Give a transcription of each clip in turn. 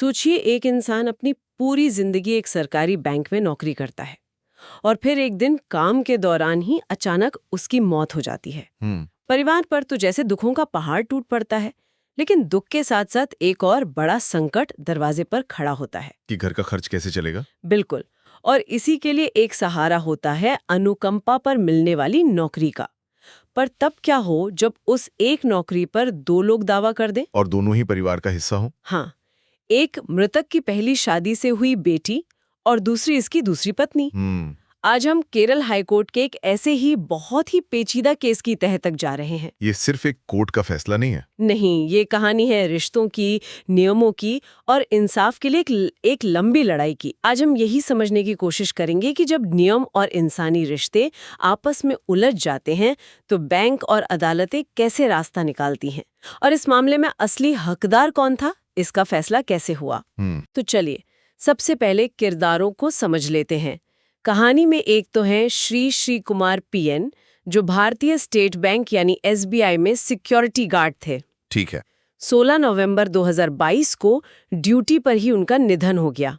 सोचिए, एक इंसान अपनी पूरी जिंदगी एक सरकारी बैंक में नौकरी करता है और फिर एक दिन काम के दौरान ही अचानक उसकी मौत हो जाती है। परिवार पर तो जैसे दुखों का पहाड़ टूट पड़ता है, लेकिन दुख के साथ साथ एक और बड़ा संकट दरवाजे पर खड़ा होता है कि घर का खर्च कैसे चलेगा। बिल्कुल। और इसी के लिए एक सहारा होता है अनुकंपा पर मिलने वाली नौकरी का। पर तब क्या हो जब उस एक नौकरी पर दो लोग दावा कर दें और दोनों ही परिवार का हिस्सा हो। हाँ, एक मृतक की पहली शादी से हुई बेटी और दूसरी इसकी दूसरी पत्नी। आज हम केरल हाईकोर्ट के एक ऐसे ही बहुत ही पेचीदा केस की तह तक जा रहे हैं। ये सिर्फ एक कोर्ट का फैसला नहीं है। नहीं, ये कहानी है रिश्तों की, नियमों की और इंसाफ के लिए एक लंबी लड़ाई की। आज हम यही समझने की कोशिश करेंगे कि जब नियम और इंसानी रिश्ते आपस में उलझ जाते हैं तो बैंक और अदालतें कैसे रास्ता निकालती हैं, और इस मामले में असली हकदार कौन था, इसका फैसला कैसे हुआ। तो चलिए सबसे पहले किरदारों को समझ लेते हैं। कहानी में एक तो हैं श्री कुमार पीएन, जो भारतीय स्टेट बैंक यानी एसबीआई में सिक्योरिटी गार्ड थे। ठीक है। 16 नवंबर 2022 को ड्यूटी पर ही उनका निधन हो गया।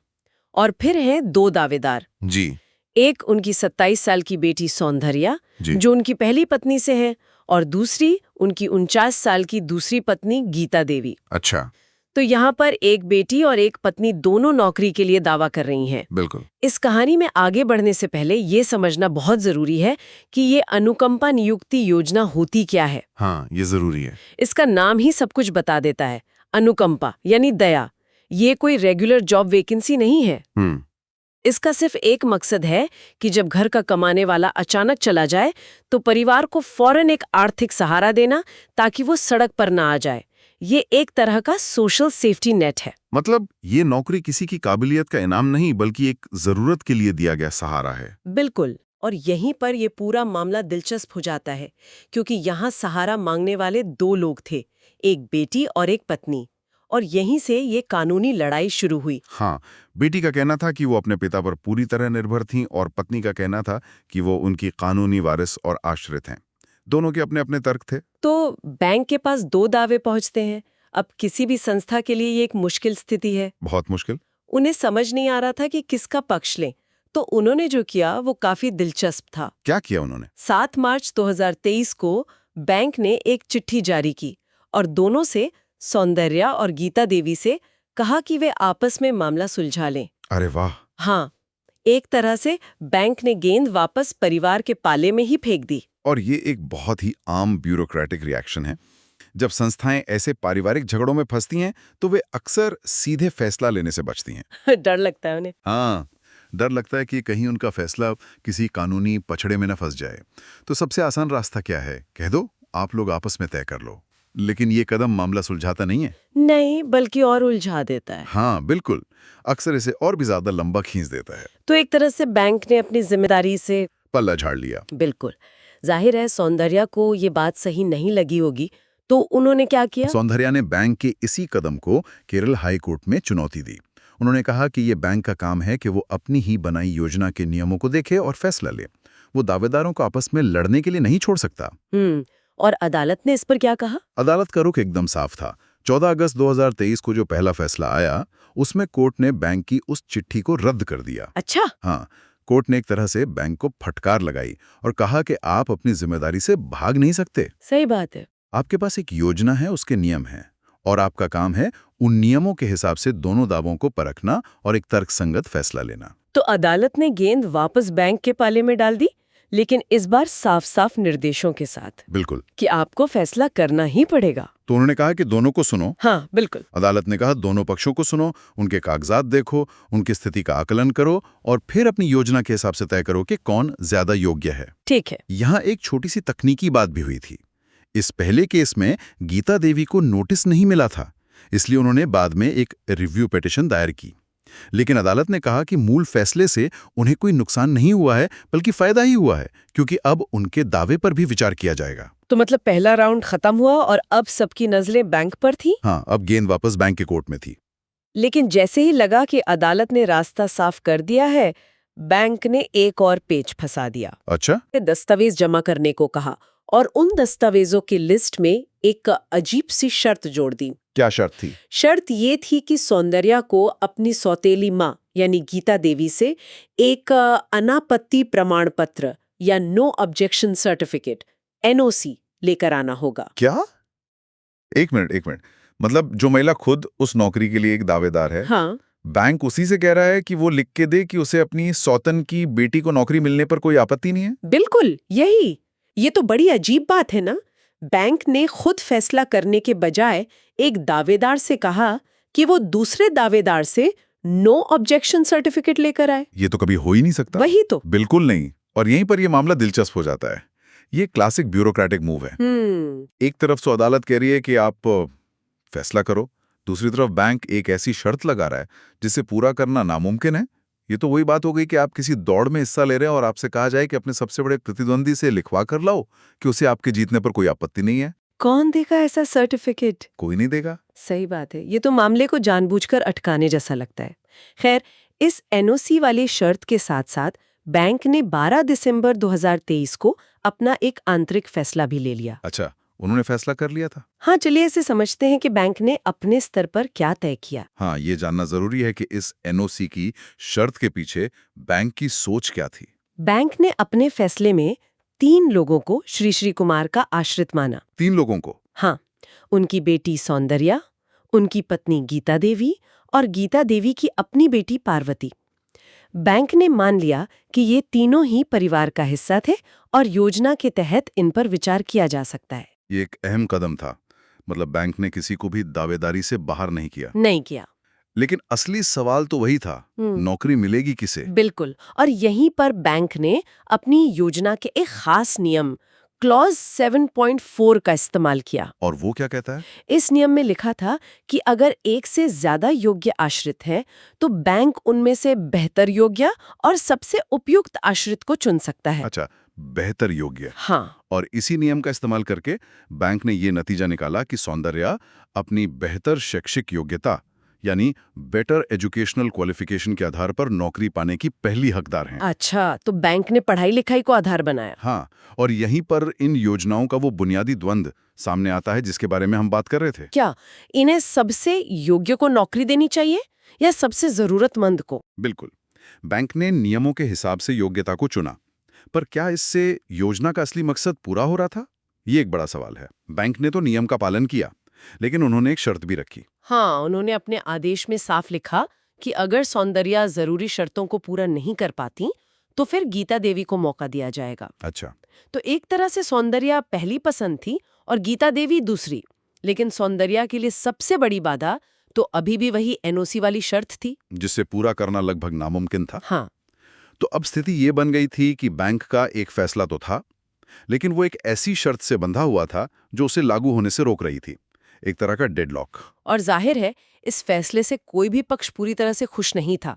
और फिर हैं दो दावेदार जी। एक उनकी 27 साल की बेटी सौंदर्या, जो उनकी पहली पत्नी से है, और दूसरी उनकी 49 साल की दूसरी पत्नी गीता देवी। अच्छा। तो यहाँ पर एक बेटी और एक पत्नी दोनों नौकरी के लिए दावा कर रही हैं। बिल्कुल। इस कहानी में आगे बढ़ने से पहले ये समझना बहुत जरूरी है कि ये अनुकंपा नियुक्ति योजना होती क्या है। हाँ, ये जरूरी है। इसका नाम ही सब कुछ बता देता है। अनुकंपा यानी दया। ये कोई रेगुलर जॉब वैकेंसी नहीं है। इसका सिर्फ एक मकसद है कि जब घर का कमाने वाला अचानक चला जाए तो परिवार को फौरन एक आर्थिक सहारा देना, ताकि वो सड़क पर ना आ जाए। ये एक तरह का सोशल सेफ्टी नेट है। मतलब ये नौकरी किसी की काबिलियत का इनाम नहीं, बल्कि एक जरूरत के लिए दिया गया सहारा है। बिल्कुल। और यहीं पर ये पूरा मामला दिलचस्प हो जाता है, क्योंकि यहाँ सहारा मांगने वाले दो लोग थे, एक बेटी और एक पत्नी। और यहीं से ये कानूनी लड़ाई शुरू हुई। हाँ, बेटी का कहना था कि वो अपने पिता पर पूरी तरह निर्भर थीं, और पत्नी का कहना था कि वो उनकी कानूनी वारिस और आश्रित हैं। दोनों के अपने अपने तर्क थे। तो बैंक के पास दो दावे पहुंचते हैं। अब किसी भी संस्था के लिए ये एक मुश्किल स्थिति है। बहुत मुश्किल। उन्हें समझ नहीं आ रहा था कि किसका पक्ष लें। तो उन्होंने जो किया वो काफी दिलचस्प था। क्या किया उन्होंने? 7 मार्च 2023 को बैंक ने एक चिट्ठी जारी की और दोनों से, सौंदर्या और गीता देवी से, कहा कि वे आपस में मामला सुलझा लें। अरे वाह। हाँ, एक तरह से बैंक ने गेंद वापस परिवार के पाले में ही फेंक दी। और ये एक बहुत ही आम ब्यूरोक्रेटिक रिएक्शन है। जब संस्थाएं ऐसे पारिवारिक झगड़ों में फंसती हैं तो वे अक्सर सीधे फैसला लेने से बचती हैं। डर लगता है उन्हें। हाँ, डर लगता है कि कहीं उनका फैसला किसी कानूनी पछड़े में न फंस जाए। तो सबसे आसान रास्ता क्या है? कह दो आप लोग आपस में तय कर लो। लेकिन ये कदम मामला सुलझाता नहीं है। नहीं, बल्कि और उलझा देता है। हाँ बिल्कुल, अक्सर इसे और भी ज्यादा लंबा खींच देता है। तो एक तरह से बैंक ने अपनी जिम्मेदारी से पल्ला झाड़ लिया। बिल्कुल। जाहिर है सौंदर्या को ये बात सही नहीं लगी होगी, तो उन्होंने क्या किया? सौंदर्या ने बैंक के इसी कदम को केरल हाई कोर्ट में चुनौती दी। उन्होंने कहा कि ये बैंक का काम है कि वो अपनी ही बनाई योजना के नियमों को देखे और फैसला ले। वो दावेदारों को आपस में लड़ने के लिए नहीं छोड़ सकता। और अदालत ने इस पर क्या कहा? अदालत का रुख एकदम साफ था। 14 अगस्त 2023 को जो पहला फैसला आया, उसमें कोर्ट ने बैंक की उस चिट्ठी को रद्द कर दिया। अच्छा। हाँ, कोर्ट ने एक तरह से बैंक को फटकार लगाई और कहा कि आप अपनी जिम्मेदारी से भाग नहीं सकते। सही बात है। आपके पास एक योजना है, उसके नियम हैं, और आपका काम है उन नियमों के हिसाब से दोनों दावों को परखना और एक तर्कसंगत फैसला लेना। तो अदालत ने गेंद वापस बैंक के पाले में डाल दी, लेकिन इस बार साफ साफ निर्देशों के साथ। बिल्कुल। कि आपको फैसला करना ही पड़ेगा। तो उन्होंने कहा कि दोनों को सुनो। हाँ बिल्कुल। अदालत ने कहा दोनों पक्षों को सुनो, उनके कागजात देखो, उनकी स्थिति का आकलन करो और फिर अपनी योजना के हिसाब से तय करो कि कौन ज्यादा योग्य है। ठीक है। यहाँ एक छोटी सी तकनीकी बात भी हुई थी। इस पहले केस में गीता देवी को नोटिस नहीं मिला था, इसलिए उन्होंने बाद में एक रिव्यू पिटीशन दायर की। लेकिन अदालत ने कहा कि मूल फैसले से उन्हें कोई नुकसान नहीं हुआ है, बल्कि फायदा ही हुआ है, क्योंकि अब उनके दावे पर भी विचार किया जाएगा। तो मतलब पहला राउंड खत्म हुआ और अब सबकी नजरें बैंक पर थी। हाँ, अब गेंद वापस बैंक के कोर्ट में थी। लेकिन जैसे ही लगा कि अदालत ने रास्ता साफ कर दिया है, बैंक ने एक और पेच फंसा दिया। अच्छा? दस्तावेज जमा करने को कहा और उन दस्तावेजों की लिस्ट में एक अजीब सी शर्त जोड़ दी। क्या शर्त थी? शर्त ये थी कि सौंदर्या को अपनी सौतेली माँ यानी गीता देवी से एक अनापत्ति प्रमाण पत्र या नो ऑब्जेक्शन सर्टिफिकेट एनओसी लेकर आना होगा। क्या? एक मिनट। मतलब जो महिला खुद उस नौकरी के लिए एक दावेदार है, हाँ, बैंक उसी से कह रहा है कि वो लिख के दे कि उसे अपनी सौतन की बेटी को नौकरी मिलने पर कोई आपत्ति नहीं है? बिल्कुल यही। ये तो बड़ी अजीब बात है ना। बैंक ने खुद फैसला करने के बजाय एक दावेदार से कहा कि वो दूसरे दावेदार से नो ऑब्जेक्शन सर्टिफिकेट लेकर आए। ये तो कभी हो ही नहीं सकता। वही तो। बिल्कुल नहीं। और यहीं पर ये मामला दिलचस्प हो जाता है। ये क्लासिक ब्यूरोक्रेटिक मूव है। एक तरफ तो अदालत कह रही है कि आप फैसला करो, दूसरी तरफ बैंक एक ऐसी शर्त लगा रहा है जिसे पूरा करना नामुमकिन है। ये तो वही बात हो गई कि आप किसी दौड़ में हिस्सा ले रहे हैं और आपसे कहा जाए कि अपने सबसे बड़े प्रतिद्वंदी से लिखवा कर लाओ कि उसे आपके जीतने पर कोई आपत्ति नहीं है। कौन देगा ऐसा सर्टिफिकेट? कोई नहीं देगा। सही बात है। ये तो मामले को जानबूझकर अटकाने जैसा लगता है। खैर, इस एनओसी वाली शर्त के साथ साथ बैंक ने 12 दिसंबर 2023 को अपना एक आंतरिक फैसला भी ले लिया। अच्छा, उन्होंने फैसला कर लिया था? हाँ, चलिए इसे समझते हैं कि बैंक ने अपने स्तर पर क्या तय किया। हाँ, ये जानना जरूरी है कि इस एनओसी की शर्त के पीछे बैंक की सोच क्या थी। बैंक ने अपने फैसले में 3 लोगों को श्री कुमार का आश्रित माना। 3 लोगों को? हाँ, उनकी बेटी सौंदर्या, उनकी पत्नी गीता देवी और गीता देवी की अपनी बेटी पार्वती। बैंक ने मान लिया कि ये तीनों ही परिवार का हिस्सा थे और योजना के तहत इन पर विचार किया जा सकता है। ये एक अहम कदम था। मतलब बैंक ने किसी को भी दावेदारी से बाहर नहीं किया। नहीं किया। लेकिन असली सवाल तो वही था, नौकरी मिलेगी किसे? बिल्कुल। और यहीं पर बैंक ने अपनी योजना के एक खास नियम क्लॉज 7.4 का इस्तेमाल किया। और वो क्या कहता है? इस नियम में लिखा था कि अगर एक से ज्यादा योग्य आश्रित हैं, तो बैंक उनमें से बेहतर योग्य और सबसे उपयुक्त आश्रित को चुन सकता है। अच्छा, बेहतर योग्य। हाँ। और इसी नियम का इस्तेमाल करके बैंक ने ये नतीजा निकाला कि सौंदर्या अपनी बेहतर शैक्षिक योग्यता यानी बेटर एजुकेशनल क्वालिफिकेशन के आधार पर नौकरी पाने की पहली हकदार हैं। अच्छा, तो बैंक ने पढ़ाई लिखाई को आधार बनाया। हाँ, और यहीं पर इन योजनाओं का वो बुनियादी द्वंद्व सामने आता है जिसके बारे में हम बात कर रहे थे। क्या इन्हें सबसे योग्य को नौकरी देनी चाहिए या सबसे जरूरतमंद को? बिल्कुल। बैंक ने नियमों के हिसाब से योग्यता को चुना, पर क्या इससे योजना का असली मकसद पूरा हो रहा था? ये एक बड़ा सवाल है। बैंक ने तो नियम का पालन किया, लेकिन उन्होंने एक शर्त भी रखी। हाँ, उन्होंने अपने आदेश में साफ लिखा कि अगर सौंदर्या जरूरी शर्तों को पूरा नहीं कर पाती तो फिर गीता देवी को मौका दिया जाएगा। अच्छा। तो एक तरह से सौंदर्या पहली पसंद थी और गीता देवी दूसरी, लेकिन सौंदर्या के लिए सबसे बड़ी बाधा तो अभी भी वही एनओसी वाली शर्त थी, जिसे पूरा करना लगभग नामुमकिन था। हाँ। तो अब स्थिति ये बन गई थी कि बैंक का एक फैसला तो था, लेकिन वो एक ऐसी शर्त से बंधा हुआ था जो उसे लागू होने से रोक रही थी। एक तरह का डेडलॉक। और जाहिर है इस फैसले से कोई भी पक्ष पूरी तरह से खुश नहीं था।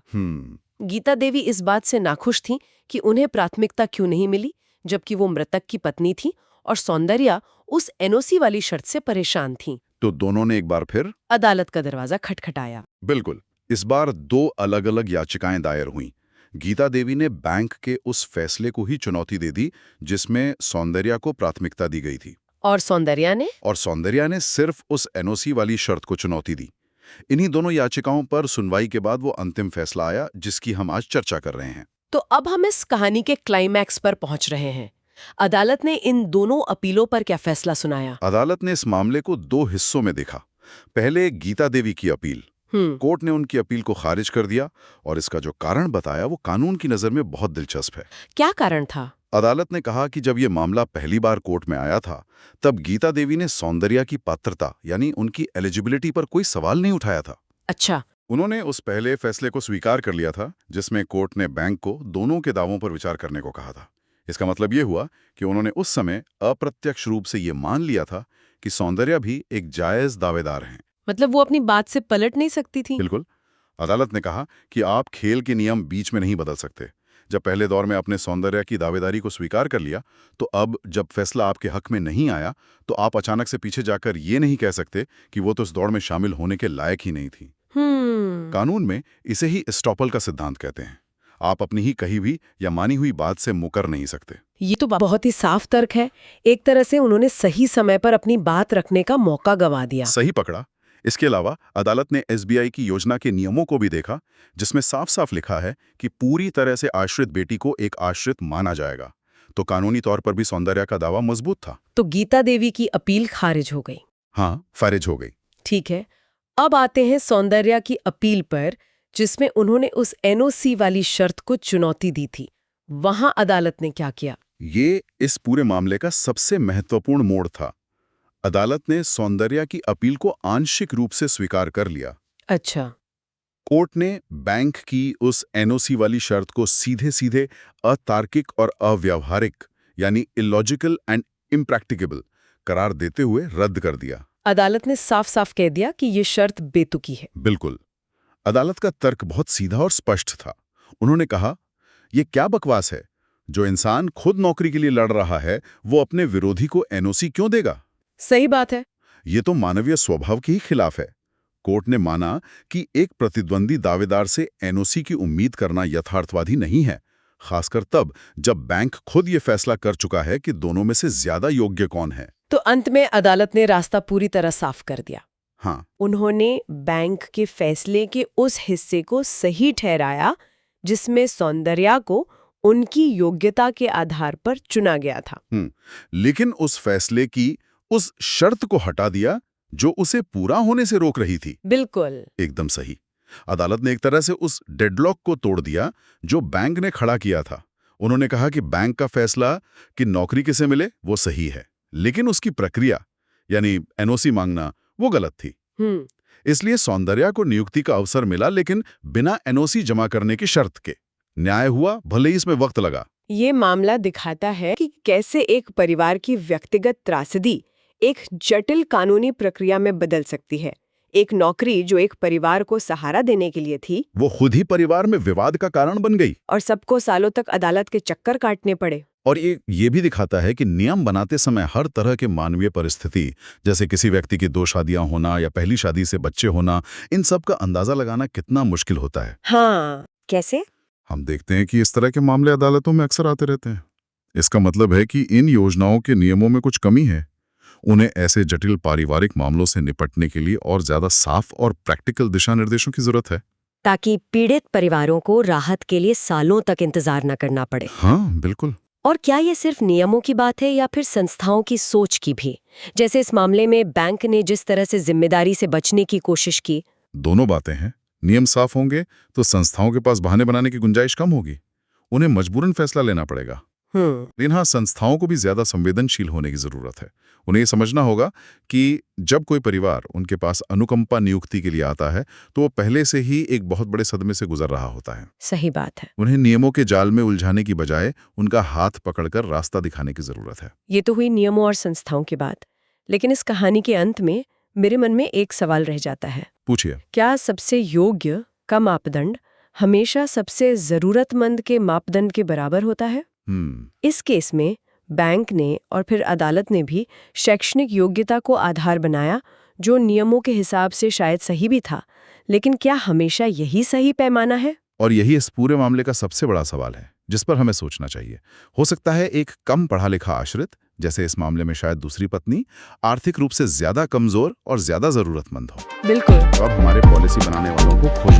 गीता देवी इस बात से नाखुश थी कि उन्हें प्राथमिकता क्यों नहीं मिली, जबकि वो मृतक की पत्नी थी, और सौंदर्या उस एनओसी वाली शर्त से परेशान थी। तो दोनों ने एक बार फिर अदालत का दरवाजा खटखटाया। बिल्कुल। इस बार 2 अलग-अलग याचिकाएं दायर हुईं। गीता देवी ने बैंक के उस फैसले को ही चुनौती दे दी जिसमें सौंदर्या को प्राथमिकता दी गई थी। और सौंदर्या ने सिर्फ उस एनओसी वाली शर्त को चुनौती दी। इन्हीं दोनों याचिकाओं पर सुनवाई के बाद वो अंतिम फैसला आया जिसकी हम आज चर्चा कर रहे हैं। तो अब हम इस कहानी के क्लाइमैक्स पर पहुंच रहे हैं। अदालत ने इन दोनों अपीलों पर क्या फैसला सुनाया? अदालत ने इस मामले को 2 हिस्सों में देखा। पहले गीता देवी की अपील। कोर्ट ने उनकी अपील को खारिज कर दिया और इसका जो कारण बताया वो कानून की नजर में बहुत दिलचस्प है। क्या कारण था? अदालत ने कहा कि जब ये मामला पहली बार कोर्ट में आया था, तब गीता देवी ने सौंदर्या की पात्रता यानी उनकी एलिजिबिलिटी पर कोई सवाल नहीं उठाया था। अच्छा। उन्होंने उस पहले फैसले को स्वीकार कर लिया था जिसमें कोर्ट ने बैंक को दोनों के दावों पर विचार करने को कहा था। इसका मतलब ये हुआ कि उन्होंने उस समय अप्रत्यक्ष रूप से ये मान लिया था कि सौंदर्या भी एक जायज दावेदार हैं। मतलब वो अपनी बात से पलट नहीं सकती थी? बिल्कुल। अदालत ने कहा कि आप खेल के नियम बीच में नहीं बदल सकते। जब पहले दौर में आपने सौंदर्या की दावेदारी को स्वीकार कर लिया, तो अब जब फैसला आपके हक में नहीं आया, तो आप अचानक से पीछे जाकर ये नहीं कह सकते कि वो तो इस दौड़ में शामिल होने के लायक ही नहीं थी। कानून में इसे ही एस्टॉपल का सिद्धांत कहते हैं। आप अपनी ही कही हुई या मानी हुई बात से मुकर नहीं सकते। ये तो बहुत ही साफ तर्क है। एक तरह से उन्होंने सही समय पर अपनी बात रखने का मौका गंवा दिया। सही पकड़ा। इसके अलावा अदालत ने एसबीआई की योजना के नियमों को भी देखा, जिसमें साफ साफ लिखा है कि पूरी तरह से आश्रित बेटी को एक आश्रित माना जाएगा। तो कानूनी तौर पर भी सौंदर्या का दावा मजबूत था। तो गीता देवी की अपील खारिज हो गई। हाँ, खारिज हो गई। ठीक है, अब आते हैं सौंदर्या की अपील पर, जिसमें उन्होंने उस एनओसी वाली शर्त को चुनौती दी थी। वहां अदालत ने क्या किया? ये इस पूरे मामले का सबसे महत्वपूर्ण मोड़ था। अदालत ने सौंदर्या की अपील को आंशिक रूप से स्वीकार कर लिया। अच्छा। कोर्ट ने बैंक की उस एनओसी वाली शर्त को सीधे सीधे अतार्किक और अव्यावहारिक यानी इलॉजिकल एंड इम्प्रैक्टिकेबल करार देते हुए रद्द कर दिया। अदालत ने साफ साफ कह दिया कि ये शर्त बेतुकी है। बिल्कुल। अदालत का तर्क बहुत सीधा और स्पष्ट था। उन्होंने कहा, ये क्या बकवास है? जो इंसान खुद नौकरी के लिए लड़ रहा है, वो अपने विरोधी को एनओसी क्यों देगा? सही बात है। ये तो मानवीय स्वभाव के ही खिलाफ है। कोर्ट ने माना कि एक प्रतिद्वंदी दावेदार से एनओसी की उम्मीद करना यथार्थवादी नहीं है, खासकर तब जब बैंक खुद ये फैसला कर चुका है कि दोनों में से ज्यादा योग्य कौन है। तो अंत में अदालत ने रास्ता पूरी तरह साफ कर दिया। हाँ, उन्होंने बैंक के फैसले के उस हिस्से को सही ठहराया जिसमें सौंदर्या को उनकी योग्यता के आधार पर चुना गया था। लेकिन उस फैसले की उस शर्त को हटा दिया जो उसे पूरा होने से रोक रही थी। बिल्कुल एकदम सही। अदालत ने एक तरह से उस डेडलॉक को तोड़ दिया जो बैंक ने खड़ा किया था। उन्होंने कहा कि बैंक का फैसला कि नौकरी किसे मिले वो सही है, लेकिन उसकी प्रक्रिया यानी एनओसी मांगना वो गलत थी। इसलिए सौंदर्या को नियुक्ति का अवसर मिला, लेकिन बिना एनओसी जमा करने की शर्त के। न्याय हुआ, भले ही इसमें वक्त लगा। ये मामला दिखाता है कि कैसे एक परिवार की व्यक्तिगत त्रासदी एक जटिल कानूनी प्रक्रिया में बदल सकती है। एक नौकरी जो एक परिवार को सहारा देने के लिए थी, वो खुद ही परिवार में विवाद का कारण बन गई और सबको सालों तक अदालत के चक्कर काटने पड़े। और ये भी दिखाता है कि नियम बनाते समय हर तरह के मानवीय परिस्थिति, जैसे किसी व्यक्ति की 2 शादियां होना या पहली शादी से बच्चे होना, इन सब का अंदाजा लगाना कितना मुश्किल होता है। हाँ, कैसे? हम देखते हैं कि इस तरह के मामले अदालतों में अक्सर आते रहते हैं। इसका मतलब है कि इन योजनाओं के नियमों में कुछ कमी है। उन्हें ऐसे जटिल पारिवारिक मामलों से निपटने के लिए और ज्यादा साफ और प्रैक्टिकल दिशा निर्देशों की जरूरत है, ताकि पीड़ित परिवारों को राहत के लिए सालों तक इंतजार न करना पड़े। हाँ, बिल्कुल। और क्या ये सिर्फ नियमों की बात है या फिर संस्थाओं की सोच की भी? जैसे इस मामले में बैंक ने जिस तरह से जिम्मेदारी से बचने की कोशिश की। दोनों बातें हैं। नियम साफ होंगे तो संस्थाओं के पास बहाने बनाने की गुंजाइश कम होगी। उन्हें मजबूरन फैसला लेना पड़ेगा। लेकिन हाँ, संस्थाओं को भी ज्यादा संवेदनशील होने की जरूरत है। उन्हें ये समझना होगा कि जब कोई परिवार उनके पास अनुकंपा नियुक्ति के लिए आता है तो वो पहले से ही एक बहुत बड़े सदमे से गुजर रहा होता है। सही बात है। उन्हें नियमों के जाल में उलझाने की बजाय उनका हाथ पकड़कर रास्ता दिखाने की जरूरत है। ये तो हुई नियमों और संस्थाओं की बात, लेकिन इस कहानी के अंत में मेरे मन में एक सवाल रह जाता है। पूछिए। क्या सबसे योग्य का मापदंड हमेशा सबसे जरूरतमंद के मापदंड के बराबर होता है? इस केस में बैंक ने और फिर अदालत ने भी शैक्षणिक योग्यता को आधार बनाया, जो नियमों के हिसाब से शायद सही भी था, लेकिन क्या हमेशा यही सही पैमाना है? और यही इस पूरे मामले का सबसे बड़ा सवाल है जिस पर हमें सोचना चाहिए। हो सकता है एक कम पढ़ा लिखा आश्रित, जैसे इस मामले में शायद दूसरी पत्नी, आर्थिक रूप से ज्यादा कमजोर और ज्यादा जरूरतमंद हो। बिल्कुल। अब हमारे पॉलिसी बनाने वालों को खुद